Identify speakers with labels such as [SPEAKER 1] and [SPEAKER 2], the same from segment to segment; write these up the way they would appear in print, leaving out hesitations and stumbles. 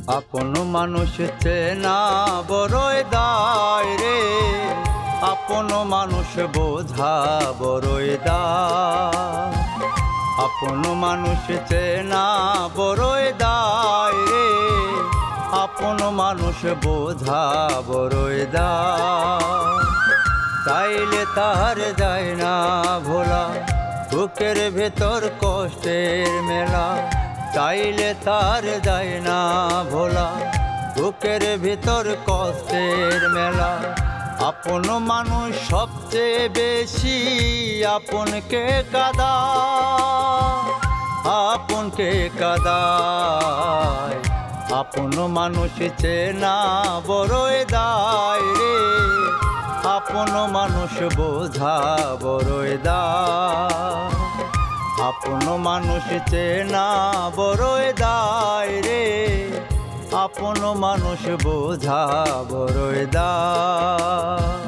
[SPEAKER 1] আপন মানুষ চেনা বড়ই দায় রে, আপন মানুষ বোঝা বড়ই দায়। আপন মানুষ চেনা বড়ই দায় রে, আপন মানুষ বোঝা বড়ই দায়। চাইলে তার যায় না ভোলা, বুকের ভেতর কষ্টের মেলা। চাইলে তার যায় না ভোলা, বুকের ভিতর কষ্টের মেলা। আপন মানুষ সবচেয়ে বেশি আপনকে কাঁদায়, আপনকে কাঁদায়। আপন মানুষ চেনা বড়ই দায় রে, আপন মানুষ বোঝা বড়ই দায়। আপন মানুষ চেনা বড়ই দায় রে, আপন মানুষ বোঝা বড়ই দায়।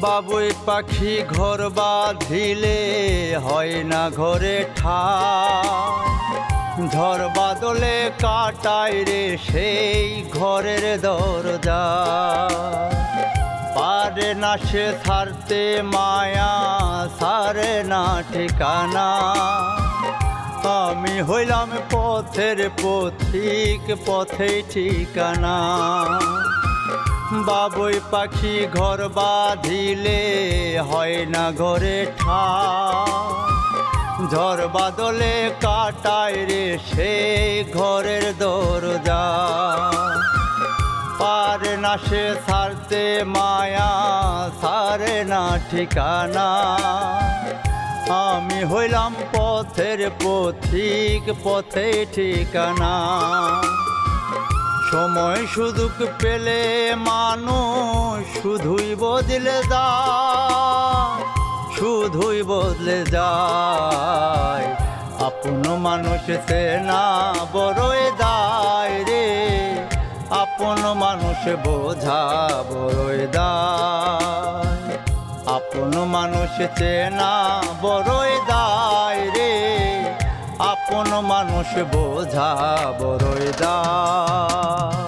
[SPEAKER 1] বাবুই পাখি ঘর বাঁধিলে হয় না ঘরে ঠাই। ঝড় বাদলে কাটায় রে সেই ঘরের দরজা। পারে না সে ছাড়তে মায়া, ছাড়ে না ঠিকানা। আমি হইলাম পথের পথিক, পথেই ঠিকানা। বাবুই পাখি ঘর বাঁধিলে হয় না ঘরে ঠাই। ঝড় বাদলে কাটায় রে সেই ঘরের দরজা। পারে না সে ছাড়তে মায়া, ছাড়ে না ঠিকানা। আমি হইলাম পথের পথিক, পথেই ঠিকানা। সময় সুযোগ পেলে মানুষ শুধুই বদলে যায়, শুধুই বদলে যায়। আপন মানুষ চেনা বড়ই দায় রে, আপন মানুষ বোঝা বড়ই দায়। আপন মানুষ চেনা বড়ই দায় রে, আপন মানুষ বোঝা বড়ই দায়।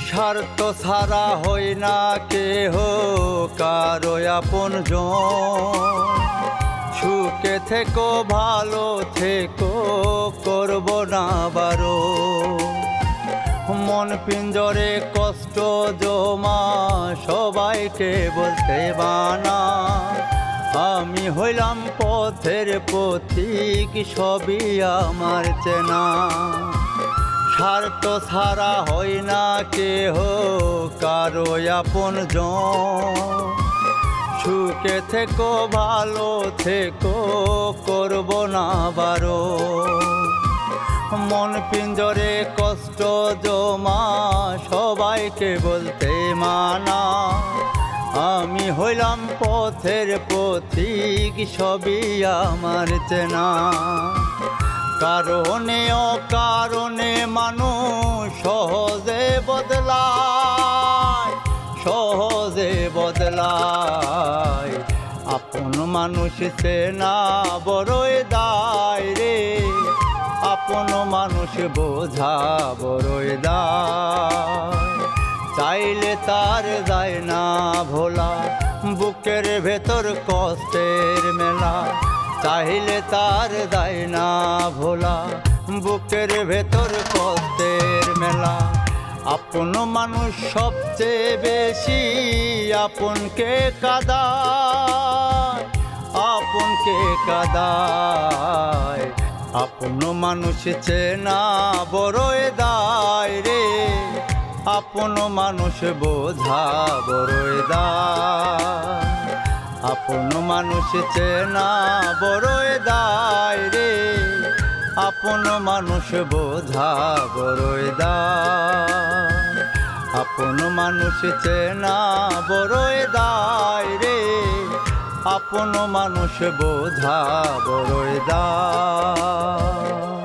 [SPEAKER 1] স্বার্থ ছাড়া হই না কেহ কারো আপনজন। সুখে থেকো ভালো থেকো, করব না বারো। মন পিঞ্জরে কষ্ট জমা সবাইকে বলতে বানা। আমি হইলাম পথের পথিক, সবই আমার চেনা। স্বার্থ ছাড়া হয় না কেহ কারো আপনজন। সুখে থেকো ভালো থেকো, করব না বারো। মন পিঞ্জরে কষ্ট জমা সবাইকে বলতে মানা। আমি হইলাম পথের পথিক, সবই আমার চেনা। কারণে অকারণে মানুষ সহজে বদলায়, সহজে বদলায়। আপন মানুষ চেনা বড়ই দায় রে, আপন মানুষ বোঝা বড়ই দায়। চাইলে তার যায় না ভোলা, বুকের ভেতর কষ্টের মেলা। চাইলে তার যায় না ভোলা, বুকের ভেতর কষ্টের মেলা। আপন মানুষ সবচেয়ে বেশি আপনকে কাঁদায়, আপনকে কাঁদায়। আপন মানুষ চেনা বড়ই দায় রে, আপন মানুষ বোঝা বড়ই দায়। আপন মানুষ চেনা বড়ই দায় রে, আপন মানুষ বোঝা বড়ই দায়। আপন মানুষ চেনা বড়ই দায় রে, আপন মানুষ বোঝা বড়ই দায়।